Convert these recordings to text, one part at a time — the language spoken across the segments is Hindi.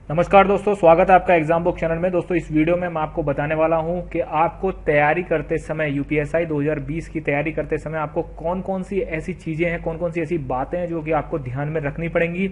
नमस्कार दोस्तों, स्वागत है आपका एग्जाम बुक चैनल में। दोस्तों इस वीडियो में मैं आपको बताने वाला हूं कि आपको तैयारी करते समय यूपीएसआई 2020 की तैयारी करते समय आपको कौन कौन सी ऐसी चीजें हैं, कौन कौन सी ऐसी बातें हैं जो कि आपको ध्यान में रखनी पड़ेंगी।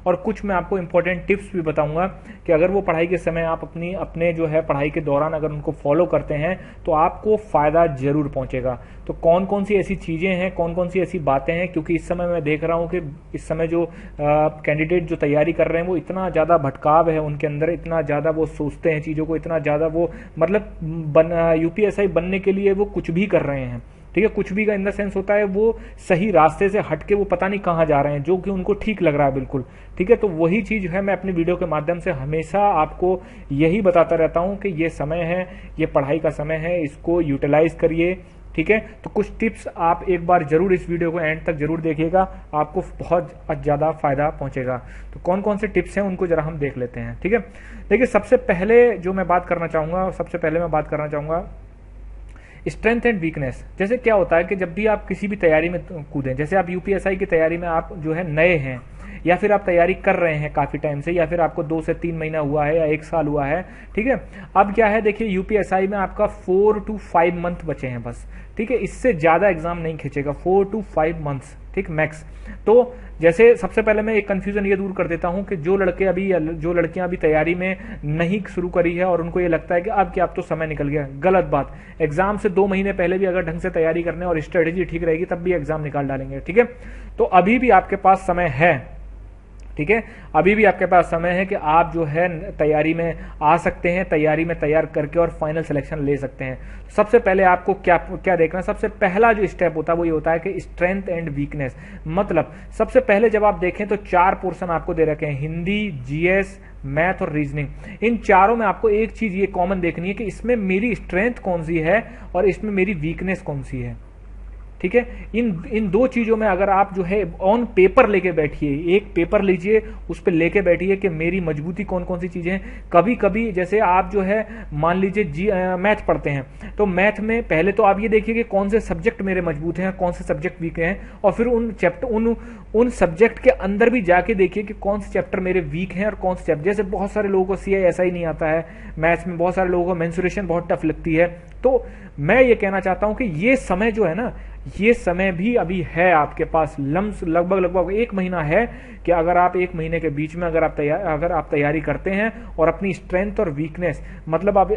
और कुछ मैं आपको इंपॉर्टेंट टिप्स भी बताऊंगा कि अगर वो पढ़ाई के समय आप अपने जो है पढ़ाई के दौरान अगर उनको फॉलो करते हैं तो आपको फायदा जरूर पहुंचेगा। तो कौन कौन सी ऐसी चीजें हैं, कौन कौन सी ऐसी बातें हैं, क्योंकि इस समय मैं देख रहा हूं कि इस समय जो कैंडिडेट जो तैयारी कर रहे हैं वो इतना ज्यादा भटकाव है उनके अंदर, इतना ज्यादा वो सोचते हैं चीजों को, इतना ज्यादा वो मतलब यूपीएसआई बनने के लिए वो कुछ भी कर रहे हैं। ठीक है, कुछ भी का इन द सेंस होता है वो सही रास्ते से हटके वो पता नहीं कहां जा रहे हैं, जो कि उनको ठीक लग रहा है बिल्कुल। ठीक है, तो वही चीज है मैं अपनी वीडियो के माध्यम से हमेशा आपको यही बताता रहता हूं कि ये समय है, ये पढ़ाई का समय है, इसको यूटिलाइज करिए। ठीक है, तो कुछ टिप्स आप एक बार जरूर इस वीडियो को एंड तक जरूर देखिएगा, आपको बहुत ज्यादा फायदा पहुंचेगा। तो कौन कौन से टिप्स हैं उनको जरा हम देख लेते हैं। ठीक है, देखिए सबसे पहले जो मैं बात करना चाहूंगा, स्ट्रेंथ एंड वीकनेस। जैसे क्या होता है कि जब भी आप किसी भी तैयारी में कूदें, जैसे आप यूपीएसआई की तैयारी में आप जो है नए हैं, या फिर आप तैयारी कर रहे हैं काफी टाइम से, या फिर आपको 2 से 3 महीना हुआ है या 1 साल हुआ है। ठीक है, अब क्या है, देखिए यूपीएसआई में आपका 4 to 5 मंथ बचे हैं बस। ठीक है, इससे ज्यादा एग्जाम नहीं खींचेगा, 4 to 5 मंथ्स, ठीक, मैक्स। तो जैसे सबसे पहले मैं एक कंफ्यूजन ये दूर कर देता हूं कि जो लड़कियां अभी तैयारी में नहीं शुरू करी है और उनको ये लगता है कि अब तो समय निकल गया, गलत बात। एग्जाम से 2 महीने पहले भी अगर ढंग से तैयारी करने और स्ट्रेटेजी ठीक रहेगी तब भी एग्जाम निकाल डालेंगे। ठीक है, तो अभी भी आपके पास समय है। ठीक है, अभी भी आपके पास समय है कि आप जो है तैयारी में आ सकते हैं, तैयारी में तैयार करके और फाइनल सिलेक्शन ले सकते हैं। सबसे पहले आपको क्या क्या देखना है, सबसे पहला जो स्टेप होता है वो ये होता है कि स्ट्रेंथ एंड वीकनेस। मतलब सबसे पहले जब आप देखें तो 4 पोर्शन आपको दे रखे हैं, हिंदी, जीएस, मैथ और रीजनिंग। इन चारों में आपको एक चीज ये कॉमन देखनी है कि इसमें मेरी स्ट्रेंथ कौन सी है और इसमें मेरी वीकनेस कौन सी है। ठीक है, इन 2 चीजों में अगर आप जो है ऑन पेपर लेके बैठिए, एक पेपर लीजिए, उस पर लेके बैठिए कि मेरी मजबूती कौन कौन सी चीजें हैं। कभी कभी जैसे आप जो है मान लीजिए मैथ पढ़ते हैं, तो मैथ में पहले तो आप ये देखिए कि कौन से सब्जेक्ट मेरे मजबूत हैं, कौन से सब्जेक्ट वीक हैं, और फिर उन सब्जेक्ट के अंदर भी जाके देखिए कि कौन से चैप्टर मेरे वीक हैं और कौन से चैप्टर, जैसे बहुत सारे लोगों को सीआईएसआई नहीं आता है मैथ्स में, बहुत सारे लोगों को मेंसुरेशन बहुत टफ लगती है। तो मैं ये कहना चाहता हूं कि ये समय जो है ना, ये समय भी अभी है आपके पास, लगभग 1 महीना है कि अगर आप 1 महीने के बीच में अगर आप तैयारी करते हैं और अपनी स्ट्रेंथ और वीकनेस, मतलब आप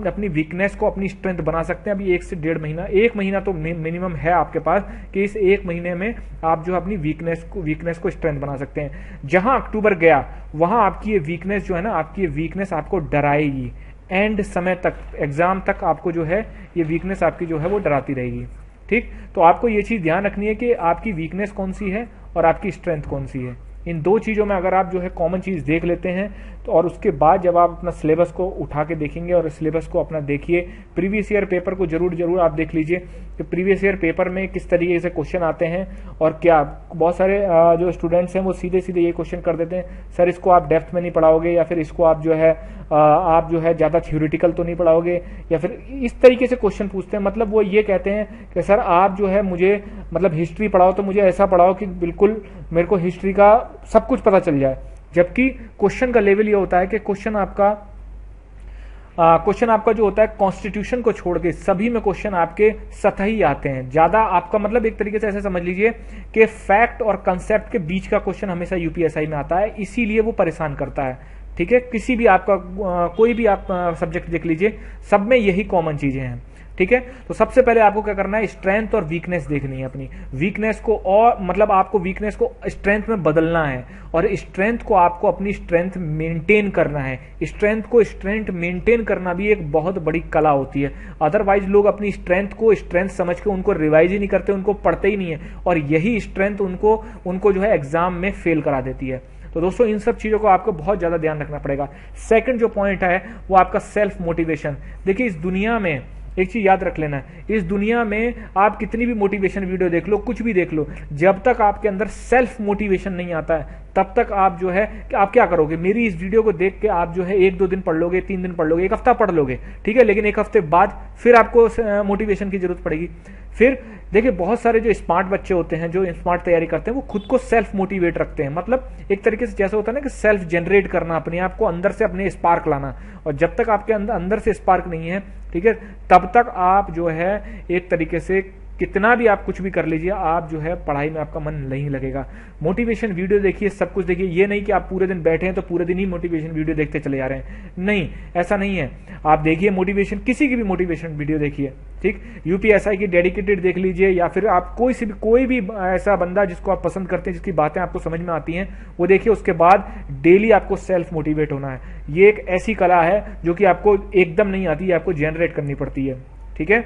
अपनी वीकनेस को अपनी स्ट्रेंथ बना सकते हैं। अभी 1 से 1.5 महीना, 1 महीना तो मिनिमम है आपके पास कि इस 1 महीने में आप जो अपनी वीकनेस को स्ट्रेंथ बना सकते हैं। जहां अक्टूबर गया वहां आपकी ये वीकनेस जो है ना, आपकी ये वीकनेस आपको डराएगी, एंड समय तक, एग्जाम तक आपको जो है ये वीकनेस आपकी जो है वो डराती रहेगी। ठीक, तो आपको ये चीज ध्यान रखनी है कि आपकी वीकनेस कौन सी है और आपकी स्ट्रेंथ कौन सी है। इन 2 चीजों में अगर आप जो है कॉमन चीज देख लेते हैं तो, और उसके बाद जब आप अपना सिलेबस को उठा के देखेंगे और सिलेबस को अपना देखिए, प्रीवियस ईयर पेपर को जरूर आप देख लीजिए कि प्रीवियस ईयर पेपर में किस तरीके से क्वेश्चन आते हैं। और क्या बहुत सारे जो स्टूडेंट्स हैं वो सीधे ये क्वेश्चन कर देते हैं, सर इसको आप डेप्थ में नहीं पढ़ाओगे, या फिर इसको आप जो है ज्यादा थ्योरेटिकल तो नहीं पढ़ाओगे, या फिर इस तरीके से क्वेश्चन पूछते हैं। मतलब वो ये कहते हैं कि सर आप जो है मुझे मतलब हिस्ट्री पढ़ाओ तो मुझे ऐसा पढ़ाओ कि बिल्कुल मेरे को हिस्ट्री का सब कुछ पता चल जाए। जबकि क्वेश्चन का लेवल ये होता है कि क्वेश्चन आपका जो होता है कॉन्स्टिट्यूशन को छोड़ के सभी में क्वेश्चन आपके सतही आते हैं। ज्यादा आपका मतलब एक तरीके से ऐसे समझ लीजिए कि फैक्ट और कंसेप्ट के बीच का क्वेश्चन हमेशा यूपीएसआई में आता है, इसीलिए वो परेशान करता है। ठीक है, किसी भी आपका कोई भी आप सब्जेक्ट देख लीजिए, सब में यही कॉमन चीजें हैं। ठीक है, तो सबसे पहले आपको क्या करना है, स्ट्रेंथ और वीकनेस देखनी है अपनी वीकनेस को, और मतलब आपको वीकनेस को स्ट्रेंथ में बदलना है और स्ट्रेंथ को आपको अपनी स्ट्रेंथ मेंटेन करना है। स्ट्रेंथ मेंटेन करना भी एक बहुत बड़ी कला होती है। अदरवाइज लोग अपनी स्ट्रेंथ को स्ट्रेंथ समझ के उनको रिवाइज ही नहीं करते, उनको पढ़ते ही नहीं है, और यही स्ट्रेंथ उनको जो है एग्जाम में फेल करा देती है। तो दोस्तों इन सब चीजों को आपको बहुत ज्यादा ध्यान रखना पड़ेगा। सेकंड जो पॉइंट है वो आपका सेल्फ मोटिवेशन। देखिए इस दुनिया में एक चीज याद रख लेना है, इस दुनिया में आप कितनी भी मोटिवेशन वीडियो देख लो, कुछ भी देख लो, जब तक आपके अंदर सेल्फ मोटिवेशन नहीं आता है तब तक आप जो है कि आप क्या करोगे, मेरी इस वीडियो को देख के आप जो है 1-2 दिन पढ़ लोगे, 3 दिन पढ़ लोगे, 1 हफ्ता पढ़ लोगे, ठीक है, लेकिन 1 हफ्ते बाद फिर आपको मोटिवेशन की जरूरत पड़ेगी। फिर देखिए बहुत सारे जो स्मार्ट बच्चे होते हैं, जो स्मार्ट तैयारी करते हैं, वो खुद को सेल्फ मोटिवेट रखते हैं। मतलब एक तरीके से जैसा होता है ना कि सेल्फ जनरेट करना, अपने आप को अंदर से अपने स्पार्क लाना। और जब तक आपके अंदर से स्पार्क नहीं है, ठीक है, तब तक आप जो है एक तरीके से कितना भी आप कुछ भी कर लीजिए, आप जो है पढ़ाई में आपका मन नहीं लगेगा। मोटिवेशन वीडियो देखिए, सब कुछ देखिए, ये नहीं कि आप पूरे दिन बैठे हैं तो पूरे दिन ही मोटिवेशन वीडियो देखते चले जा रहे हैं, नहीं, ऐसा नहीं है। आप देखिए मोटिवेशन, किसी की भी मोटिवेशन वीडियो देखिए, ठीक, यूपीएसआई की डेडिकेटेड देख लीजिए, या फिर आप कोई भी ऐसा बंदा जिसको आप पसंद करते हैं, जिसकी बातें आपको समझ में आती हैं, वो देखिए। उसके बाद डेली आपको सेल्फ मोटिवेट होना है। ये एक ऐसी कला है जो कि आपको एकदम नहीं आती है, आपको जनरेट करनी पड़ती है, ठीक है।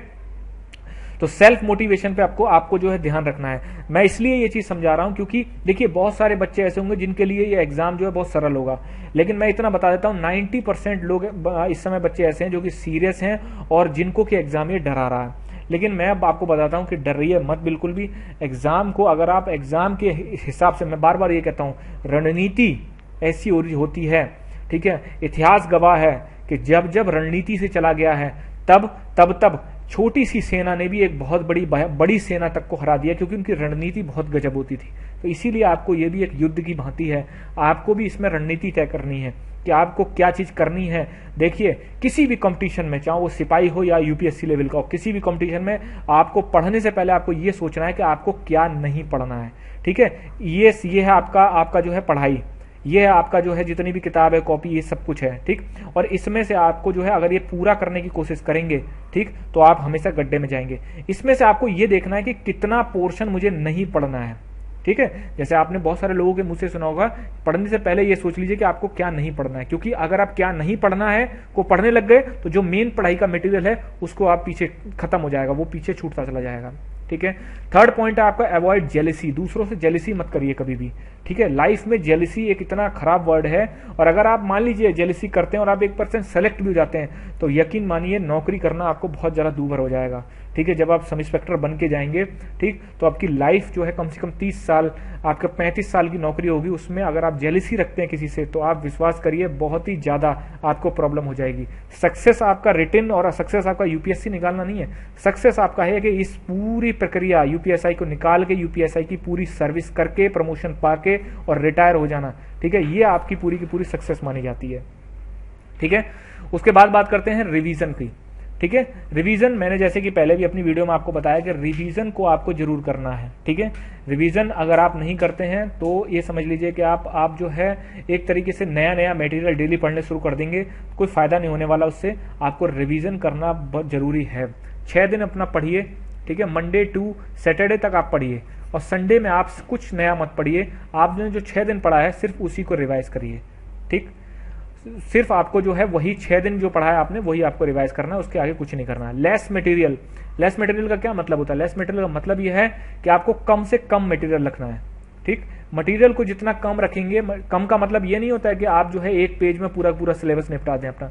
तो सेल्फ मोटिवेशन पे आपको जो है ध्यान रखना है। मैं इसलिए ये चीज समझा रहा हूं क्योंकि देखिए बहुत सारे बच्चे ऐसे होंगे जिनके लिए ये एग्जाम जो है बहुत सरल होगा, लेकिन मैं इतना बता देता हूं 90% लोग इस समय बच्चे ऐसे हैं जो कि सीरियस हैं और जिनको कि एग्जाम ये डरा रहा है। लेकिन मैं अब आपको बताता हूं कि डरिए मत बिल्कुल भी। एग्जाम को अगर आप एग्जाम के हिसाब से, मैं बार बार ये कहता हूं, रणनीति ऐसी होती है, ठीक है। इतिहास गवाह है कि जब जब रणनीति से चला गया है तब छोटी सी सेना ने भी एक बहुत बड़ी सेना तक को हरा दिया, क्योंकि उनकी रणनीति बहुत गजब होती थी। तो इसीलिए आपको ये भी एक युद्ध की भांति है, आपको भी इसमें रणनीति तय करनी है कि आपको क्या चीज करनी है। देखिए किसी भी कंपटीशन में, चाहे वो सिपाही हो या यूपीएससी लेवल का हो, किसी भी कंपटीशन में आपको पढ़ने से पहले आपको ये सोचना है कि आपको क्या नहीं पढ़ना है, ठीक है। ये है आपका जो है पढ़ाई, ये है आपका जो है जितनी भी किताब है, कॉपी, ये सब कुछ है, ठीक। और इसमें से आपको जो है अगर ये पूरा करने की कोशिश करेंगे, ठीक, तो आप हमेशा गड्ढे में जाएंगे। इसमें से आपको ये देखना है कि कितना पोर्शन मुझे नहीं पढ़ना है, ठीक है। जैसे आपने बहुत सारे लोगों के मुंह से सुना होगा, पढ़ने से पहले ये सोच लीजिए कि आपको क्या नहीं पढ़ना है, क्योंकि अगर आप क्या नहीं पढ़ना है को पढ़ने लग गए तो जो मेन पढ़ाई का मटेरियल है उसको आप पीछे खत्म हो जाएगा, वो पीछे छूटता चला जाएगा, ठीक है। थर्ड पॉइंट है आपका अवॉइड जेलिसी। दूसरों से जेलिसी मत करिए कभी भी, ठीक है। लाइफ में जेलिसी एक इतना खराब वर्ड है, और अगर आप मान लीजिए जेलिसी करते हैं और आप 1% सेलेक्ट भी हो जाते हैं तो यकीन मानिए नौकरी करना आपको बहुत ज्यादा दूभर हो जाएगा, ठीक है। जब आप सब इंस्पेक्टर बन के जाएंगे, ठीक, तो आपकी लाइफ जो है कम से कम 30 साल, आपका 35 साल की नौकरी होगी, उसमें अगर आप जेलिसी रखते हैं किसी से तो आप विश्वास करिए बहुत ही ज्यादा आपको प्रॉब्लम हो जाएगी। सक्सेस आपका रिटन और सक्सेस आपका यूपीएससी निकालना नहीं है, सक्सेस आपका है कि इस पूरी प्रक्रिया यूपीएसआई को निकाल के, यूपीएसआई की पूरी सर्विस करके, प्रमोशन पाके और रिटायर हो जाना, ठीक है। ये आपकी पूरी की पूरी सक्सेस मानी जाती है, ठीक है। उसके बाद बात करते हैं रिवीजन की, ठीक है। रिवीजन मैंने जैसे कि पहले भी अपनी वीडियो में आपको बताया कि रिवीजन को आपको जरूर करना है, ठीक है। रिवीजन अगर आप नहीं करते हैं तो ये समझ लीजिए कि आप जो है एक तरीके से नया मटेरियल डेली पढ़ने शुरू कर देंगे, कोई फायदा नहीं होने वाला उससे। आपको रिवीजन करना बहुत जरूरी है। 6 दिन अपना पढ़िए, ठीक है। मंडे टू सैटरडे तक आप पढ़िए और संडे में आप कुछ नया मत पढ़िए। आपने जो 6 दिन पढ़ा है सिर्फ उसी को रिवाइज करिए, ठीक। सिर्फ आपको जो है वही 6 दिन जो पढ़ा है आपने वही आपको रिवाइज करना है, उसके आगे कुछ नहीं करना है। लेस मटेरियल का क्या मतलब होता है? लेस मटेरियल का मतलब यह है कि आपको कम से कम मटेरियल रखना है, ठीक। मटेरियल को जितना कम रखेंगे, कम का मतलब ये नहीं होता है कि आप जो है एक पेज में पूरा सिलेबस निपटा दें अपना।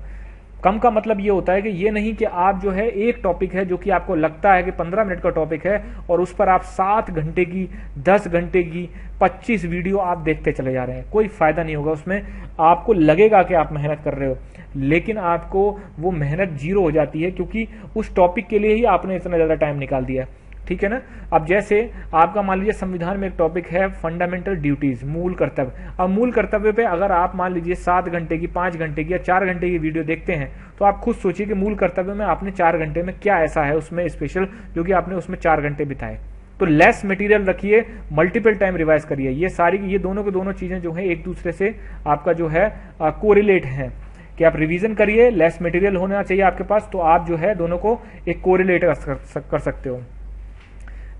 कम का मतलब ये होता है कि ये नहीं कि आप जो है एक टॉपिक है जो कि आपको लगता है कि 15 मिनट का टॉपिक है और उस पर आप 7 घंटे की, 10 घंटे की, 25 वीडियो आप देखते चले जा रहे हैं। कोई फायदा नहीं होगा उसमें। आपको लगेगा कि आप मेहनत कर रहे हो, लेकिन आपको वो मेहनत जीरो हो जाती है, क्योंकि उस टॉपिक के लिए ही आपने इतना ज्यादा टाइम निकाल दिया है, ठीक है ना। अब जैसे आपका मान लीजिए संविधान में एक टॉपिक है फंडामेंटल ड्यूटीज, मूल कर्तव्य। अब मूल कर्तव्य पे अगर आप मान लीजिए 7 घंटे की, 5 घंटे की या 4 घंटे की वीडियो देखते हैं तो आप खुद सोचिए कि मूल कर्तव्य में आपने 4 घंटे में क्या ऐसा है उसमें स्पेशल जो कि आपने उसमें 4 घंटे बिताए। तो लेस मटेरियल रखिए, मल्टीपल टाइम रिवाइज करिए। ये दोनों की दोनों चीजें जो है एक दूसरे से आपका जो है कोरिलेट है, कि आप रिवीजन करिए, लेस मटेरियल होना चाहिए आपके पास, तो आप जो है दोनों को एक कोरिलेट कर सकते हो।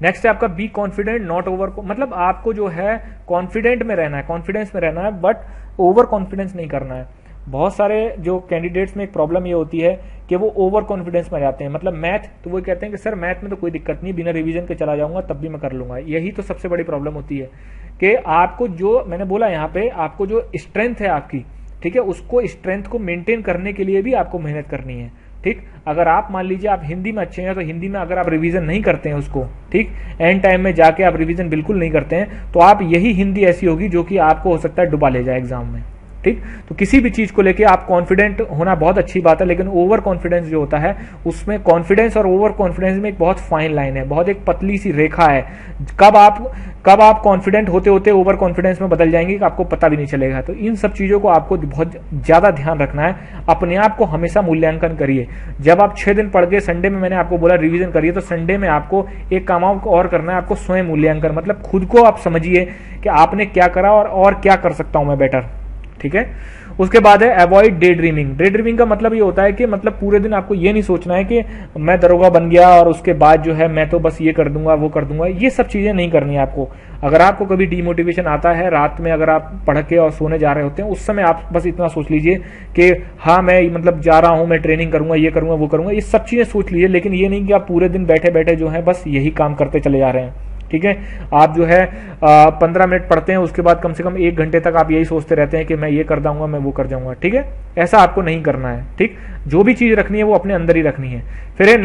नेक्स्ट है आपका बी कॉन्फिडेंट नॉट ओवर, मतलब आपको जो है कॉन्फिडेंट में रहना है, कॉन्फिडेंस में रहना है, बट ओवर कॉन्फिडेंस नहीं करना है। बहुत सारे जो कैंडिडेट्स में एक प्रॉब्लम ये होती है कि वो ओवर कॉन्फिडेंस में जाते हैं। मतलब मैथ, तो वो कहते हैं कि सर मैथ में तो कोई दिक्कत नहीं, बिना रिवीजन के चला जाऊंगा तब भी मैं कर लूंगा। यही तो सबसे बड़ी प्रॉब्लम होती है कि आपको जो मैंने बोला यहाँ पे, आपको जो स्ट्रेंथ है आपकी, ठीक है, उसको स्ट्रेंथ को मेंटेन करने के लिए भी आपको मेहनत करनी है, ठीक। अगर आप मान लीजिए आप हिंदी में अच्छे हैं तो हिंदी में अगर आप रिवीजन नहीं करते हैं उसको, ठीक, एंड टाइम में जाके आप रिवीजन बिल्कुल नहीं करते हैं, तो आप यही हिंदी ऐसी होगी जो कि आपको हो सकता है डुबा ले जाए एग्जाम में, ठीक। तो किसी भी चीज को लेके आप कॉन्फिडेंट होना बहुत अच्छी बात है, लेकिन ओवर कॉन्फिडेंस जो होता है उसमें कॉन्फिडेंस और ओवर कॉन्फिडेंस में एक बहुत फाइन लाइन है, बहुत एक पतली सी रेखा है। कब आप कॉन्फिडेंट होते होते ओवर कॉन्फिडेंस में बदल जाएंगे कि आपको पता भी नहीं चलेगा। तो इन सब चीजों को आपको बहुत ज्यादा ध्यान रखना है। अपने आप को हमेशा मूल्यांकन करिए। जब आप 6 दिन पढ़ के संडे में मैंने आपको बोला रिवीजन करिए, तो संडे में आपको एक काम और करना है, आपको स्वयं मूल्यांकन, मतलब खुद को आप समझिए कि आपने क्या करा और क्या कर सकता हूं मैं बेटर। ठीक है। उसके बाद है avoid day dreaming. Day dreaming का मतलब ये होता है कि मतलब पूरे दिन आपको ये नहीं सोचना है कि मैं दरोगा बन गया और उसके बाद जो है मैं तो बस ये कर दूंगा वो कर दूंगा, ये सब चीजें नहीं करनी है आपको। अगर आपको कभी डीमोटिवेशन आता है रात में, अगर आप पढ़ के और सोने जा रहे होते हैं, उस समय आप बस इतना सोच लीजिए कि हाँ मैं मतलब जा रहा हूं, मैं ट्रेनिंग करूंगा, ये करूंगा वो करूंगा, ये सब चीजें सोच लीजिए। लेकिन ये नहीं कि आप पूरे दिन बैठे बैठे जो है बस यही काम करते चले जा रहे हैं। ठीक है। आप जो है 15 मिनट पढ़ते हैं, उसके बाद कम से कम 1 घंटे तक आप यही सोचते रहते हैं कि मैं ये कर जाऊंगा, मैं वो कर जाऊंगा। ठीक है। ऐसा आपको नहीं करना है। ठीक। जो भी चीज रखनी है वो अपने अंदर ही रखनी है। फिर है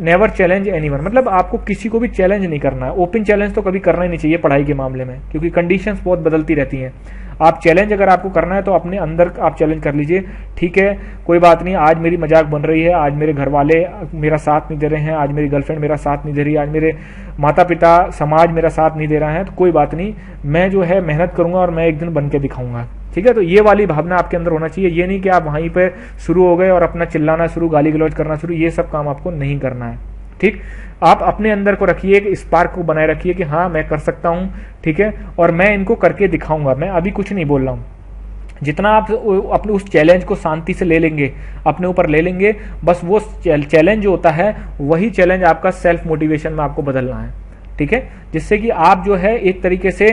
नेवर चैलेंज एनीवन, मतलब आपको किसी को भी चैलेंज नहीं करना है। ओपन चैलेंज तो कभी करना ही नहीं चाहिए पढ़ाई के मामले में, क्योंकि कंडीशंस बहुत बदलती रहती हैं। आप चैलेंज अगर आपको करना है तो अपने अंदर आप चैलेंज कर लीजिए। ठीक है, कोई बात नहीं, आज मेरी मजाक बन रही है, आज मेरे घर वाले मेरा साथ नहीं दे रहे हैं, आज मेरी गर्लफ्रेंड मेरा साथ नहीं दे रही, आज मेरे माता पिता समाज मेरा साथ नहीं दे रहा है, तो कोई बात नहीं, मैं जो है मेहनत करूंगा और मैं एक दिन बन के दिखाऊंगा। ठीक है। तो ये वाली भावना आपके अंदर होना चाहिए। ये नहीं कि आप वहीं पे शुरू हो गए और अपना चिल्लाना शुरू, गाली गलौज करना शुरू, ये सब काम आपको नहीं करना है। ठीक। आप अपने अंदर को रखिए, एक स्पार्क को बनाए रखिए कि हाँ मैं कर सकता हूं। ठीक है। और मैं इनको करके दिखाऊंगा। मैं अभी कुछ नहीं बोल रहा हूं। जितना आप अपने उस चैलेंज को शांति से ले लेंगे, अपने ऊपर ले लेंगे, बस वो चैलेंज जो होता है वही चैलेंज आपका सेल्फ मोटिवेशन में आपको बदलना है। ठीक है। जिससे कि आप जो है एक तरीके से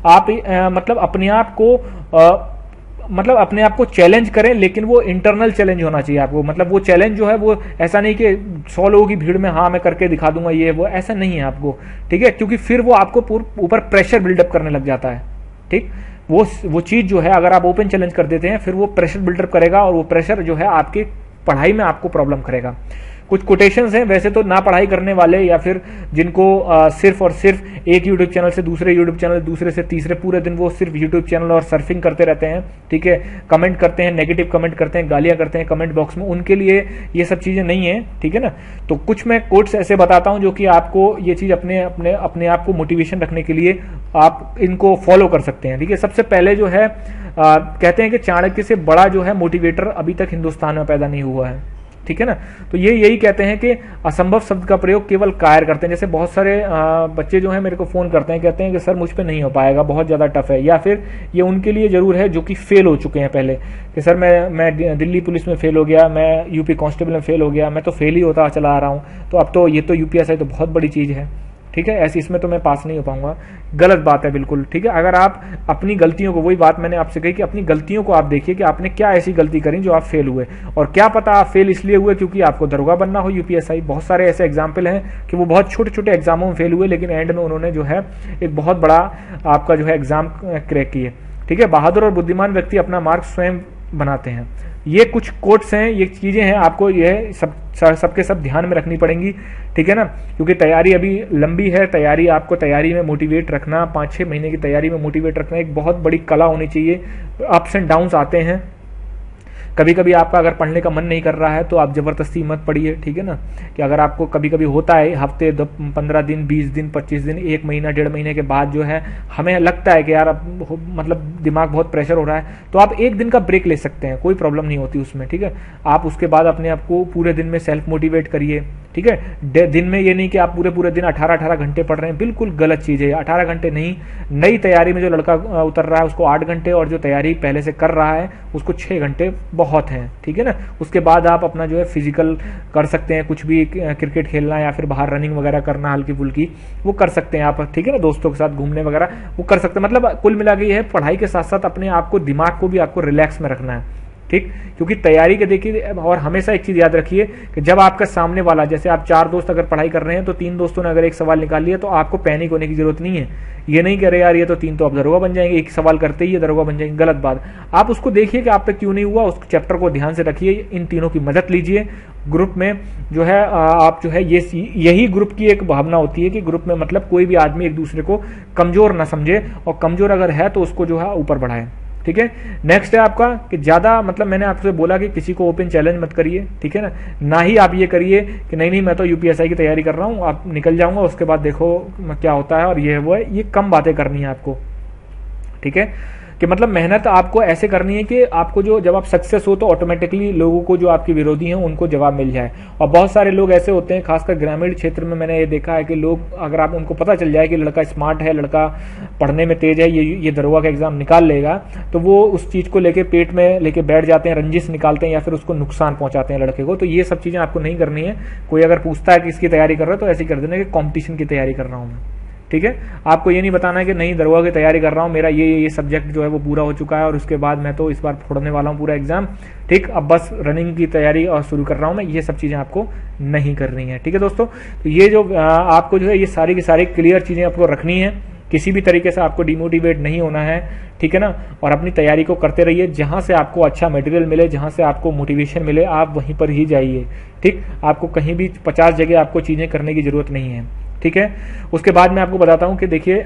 आप मतलब अपने आप को चैलेंज करें, लेकिन वो इंटरनल चैलेंज होना चाहिए आपको। मतलब वो चैलेंज जो है वो ऐसा नहीं कि 100 लोगों की भीड़ में हाँ मैं करके दिखा दूंगा ये वो, ऐसा नहीं है आपको। ठीक है। क्योंकि फिर वो आपको ऊपर प्रेशर बिल्डअप करने लग जाता है। ठीक। वो चीज जो है अगर आप ओपन चैलेंज कर देते हैं, फिर वो प्रेशर बिल्डअप करेगा और वो प्रेशर जो है आपकी पढ़ाई में आपको प्रॉब्लम करेगा। कुछ कोटेशंस हैं, वैसे तो ना पढ़ाई करने वाले या फिर जिनको सिर्फ और सिर्फ एक यूट्यूब चैनल से दूसरे यूट्यूब चैनल, दूसरे से तीसरे, पूरे दिन वो सिर्फ यूट्यूब चैनल और सर्फिंग करते रहते हैं। ठीक है। कमेंट करते हैं, नेगेटिव कमेंट करते हैं, गालियां करते हैं कमेंट बॉक्स में, उनके लिए ये सब चीजें नहीं है। ठीक है ना। तो कुछ मैं कोट्स ऐसे बताता हूं जो कि आपको ये चीज अपने आप को मोटिवेशन रखने के लिए आप इनको फॉलो कर सकते हैं। ठीक है। सबसे पहले जो है कहते हैं कि चाणक्य से बड़ा जो है मोटिवेटर अभी तक हिंदुस्तान में पैदा नहीं हुआ है। ठीक है ना। तो ये यही कहते हैं कि असंभव शब्द का प्रयोग केवल कायर करते हैं। जैसे बहुत सारे बच्चे जो हैं मेरे को फोन करते हैं, कहते हैं कि सर मुझ पे नहीं हो पाएगा, बहुत ज्यादा टफ है, या फिर ये उनके लिए जरूर है जो कि फेल हो चुके हैं पहले, कि सर मैं दिल्ली पुलिस में फेल हो गया, मैं यूपी कांस्टेबल में फेल हो गया, मैं तो फेल ही होता चला आ रहा हूं, तो अब तो ये तो यूपीएसआई तो बहुत बड़ी चीज है। ठीक है। ऐसी इसमें तो मैं पास नहीं हो पाऊंगा। गलत बात है बिल्कुल। ठीक है। अगर आप अपनी गलतियों को, वही बात मैंने आपसे कही कि अपनी गलतियों को आप देखिए कि आपने क्या ऐसी गलती करी जो आप फेल हुए, और क्या पता आप फेल इसलिए हुए क्योंकि आपको दरोगा बनना हो, यूपीएसआई। बहुत सारे ऐसे एग्जाम्पल हैं कि वो बहुत छोटे छोटे एग्जामों में फेल हुए, लेकिन एंड में उन्होंने जो है एक बहुत बड़ा आपका जो है एग्जाम क्रैक किए। ठीक है। बहादुर और बुद्धिमान व्यक्ति अपना मार्ग स्वयं बनाते हैं। ये कुछ कोट्स हैं, ये चीजें हैं, आपको ये सबके सब ध्यान में रखनी पड़ेंगी। ठीक है ना। क्योंकि तैयारी अभी लंबी है, तैयारी में मोटिवेट रखना, 5-6 महीने की तैयारी में मोटिवेट रखना एक बहुत बड़ी कला होनी चाहिए। अप्स एंड डाउन्स आते हैं। कभी कभी आपका अगर पढ़ने का मन नहीं कर रहा है तो आप जबरदस्ती मत पढ़िए। ठीक है ना। कि अगर आपको कभी कभी होता है हफ्ते 15 दिन, 20 दिन, 25 दिन, 1 महीना, 1.5 महीने के बाद जो है हमें लगता है कि यार अब मतलब दिमाग बहुत प्रेशर हो रहा है, तो आप 1 दिन का ब्रेक ले सकते हैं, कोई प्रॉब्लम नहीं होती उसमें। ठीक है। आप उसके बाद अपने आप को पूरे दिन में सेल्फ मोटिवेट करिए। ठीक है। दिन में ये नहीं कि आप पूरे दिन 18 घंटे पढ़ रहे हैं, बिल्कुल गलत चीज है। 18 घंटे नहीं, नई तैयारी में जो लड़का उतर रहा है उसको 8 घंटे, और जो तैयारी पहले से कर रहा है उसको 6 घंटे बहुत है। ठीक है ना। उसके बाद आप अपना जो है फिजिकल कर सकते हैं, कुछ भी क्रिकेट खेलना या फिर बाहर रनिंग वगैरह करना हल्की फुल्की, वो कर सकते हैं आप। ठीक है ना। दोस्तों के साथ घूमने वगैरह वो कर सकते हैं। मतलब कुल मिला के ये है, पढ़ाई के साथ साथ अपने आप को, दिमाग को भी आपको रिलैक्स में रखना है। ठीक। क्योंकि तैयारी के देखिए, और हमेशा एक चीज याद रखिए कि जब आपका सामने वाला, जैसे आप 4 दोस्त अगर पढ़ाई कर रहे हैं तो 3 दोस्तों ने अगर एक सवाल निकाल लिया तो आपको पैनिक होने की जरूरत नहीं है। ये नहीं कह रहे यार ये तो 3 तो अब दरोगा बन जाएंगे, एक सवाल करते ही ये दरोगा बन जाएंगे, गलत बात। आप उसको देखिए कि आप पे क्यों नहीं हुआ, उस चैप्टर को ध्यान से रखिए, इन तीनों की मदद लीजिए। ग्रुप में जो है आप जो है यही ग्रुप की एक भावना होती है कि ग्रुप में मतलब कोई भी आदमी एक दूसरे को कमजोर ना समझे, और कमजोर अगर है तो उसको जो है ऊपर बढ़ाए। ठीक है। नेक्स्ट है आपका कि ज़्यादा मतलब मैंने आपसे बोला कि किसी को ओपन चैलेंज मत करिए, ठीक है ना ही आप ये करिए कि नहीं मैं तो यूपीएसआई की तैयारी कर रहा हूँ, आप निकल जाऊंगा उसके बाद देखो क्या होता है और ये वो है, ये कम बातें करनी है आपको, ठीक है। कि मतलब मेहनत आपको ऐसे करनी है कि आपको जो जब आप सक्सेस हो तो ऑटोमेटिकली लोगों को जो आपके विरोधी हैं उनको जवाब मिल जाए। और बहुत सारे लोग ऐसे होते हैं, खासकर ग्रामीण क्षेत्र में मैंने ये देखा है कि लोग, अगर आप उनको पता चल जाए कि लड़का स्मार्ट है, लड़का पढ़ने में तेज है, ये दरोगा का एग्जाम निकाल लेगा, तो वो उस चीज को लेके पेट में लेके बैठ जाते हैं, रंजिश निकालते हैं या फिर उसको नुकसान पहुंचाते हैं लड़के को। तो ये सब चीजें आपको नहीं करनी है। कोई अगर पूछता है कि इसकी तैयारी कर रहा है तो ऐसे कर देना कि कॉम्पिटिशन की तैयारी कर रहा हूं मैं, ठीक है। आपको ये नहीं बताना है कि नहीं दरोगा की तैयारी कर रहा हूँ, मेरा ये सब्जेक्ट जो है वो पूरा हो चुका है और उसके बाद मैं तो इस बार फोड़ने वाला हूँ पूरा एग्जाम, ठीक, अब बस रनिंग की तैयारी और शुरू कर रहा हूँ मैं। ये सब चीजें आपको नहीं करनी है, ठीक है दोस्तों। तो ये जो आपको जो है ये सारी की सारी क्लियर चीजें आपको रखनी है, किसी भी तरीके से आपको डिमोटिवेट नहीं होना है, ठीक है ना। और अपनी तैयारी को करते रहिए, जहां से आपको अच्छा मटेरियल मिले, जहां से आपको मोटिवेशन मिले, आप वहीं पर ही जाइए, ठीक। आपको कहीं भी 50 जगह आपको चीजें करने की जरूरत नहीं है, ठीक है। उसके बाद मैं आपको बताता हूं कि देखिए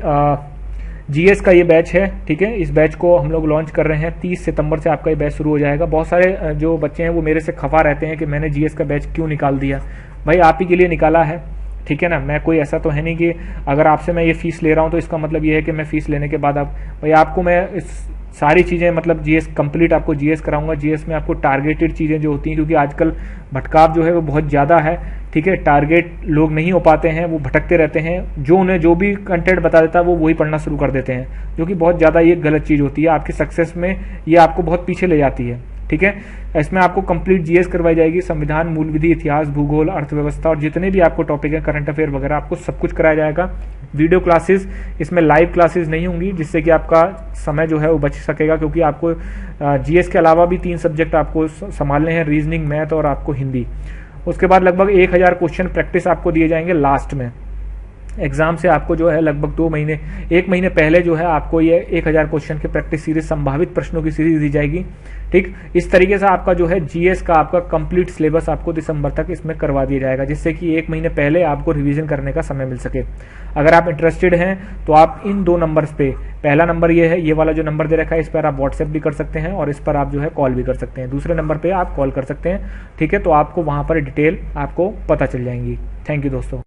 जीएस का ये बैच है, ठीक है। इस बैच को हम लोग लॉन्च कर रहे हैं, 30 सितंबर से आपका ये बैच शुरू हो जाएगा। बहुत सारे जो बच्चे हैं वो मेरे से खफा रहते हैं कि मैंने जीएस का बैच क्यों निकाल दिया। भाई आप ही के लिए निकाला है, ठीक है ना। मैं कोई ऐसा तो है नहीं कि अगर आपसे मैं ये फीस ले रहा हूं तो इसका मतलब ये है कि मैं फीस लेने के बाद आप, भाई आपको मैं इस सारी चीज़ें मतलब जीएस कंप्लीट आपको जीएस कराऊंगा। जीएस में आपको टारगेटेड चीज़ें जो होती हैं, क्योंकि आजकल भटकाव जो है वो बहुत ज़्यादा है, ठीक है। टारगेट लोग नहीं हो पाते हैं, वो भटकते रहते हैं, जो उन्हें जो भी कंटेंट बता देता है वो वही पढ़ना शुरू कर देते हैं, जो कि बहुत ज़्यादा ये गलत चीज़ होती है। आपकी सक्सेस में ये आपको बहुत पीछे ले जाती है, ठीक है। इसमें आपको कंप्लीट जीएस करवाई जाएगी, संविधान, मूल विधि, इतिहास, भूगोल, अर्थव्यवस्था और जितने भी आपको टॉपिक है, करंट अफेयर वगैरह, आपको सब कुछ कराया जाएगा। वीडियो क्लासेस, इसमें लाइव क्लासेस नहीं होंगी, जिससे कि आपका समय जो है वो बच सकेगा, क्योंकि आपको जीएस के अलावा भी 3 सब्जेक्ट आपको संभालने हैं, रीजनिंग, मैथ और आपको हिंदी। उसके बाद लगभग 1000 क्वेश्चन प्रैक्टिस आपको दिए जाएंगे लास्ट में एग्जाम से। आपको जो है लगभग 1 महीने पहले जो है आपको ये 1000 क्वेश्चन की प्रैक्टिस सीरीज, संभावित प्रश्नों की सीरीज दी जाएगी, ठीक। इस तरीके से आपका जो है जीएस का आपका कंप्लीट सिलेबस आपको दिसंबर तक इसमें करवा दिया जाएगा, जिससे कि 1 महीने पहले आपको रिवीजन करने का समय मिल सके। अगर आप इंटरेस्टेड हैं तो आप इन 2 नंबर्स पे, पहला नंबर ये है, ये वाला जो नंबर दे रखा है, इस पर आप व्हाट्सएप भी कर सकते हैं और इस पर आप जो है कॉल भी कर सकते हैं। दूसरे नंबर पे आप कॉल कर सकते हैं, ठीक है। तो आपको वहां पर डिटेल आपको पता चल जाएंगी। थैंक यू दोस्तों।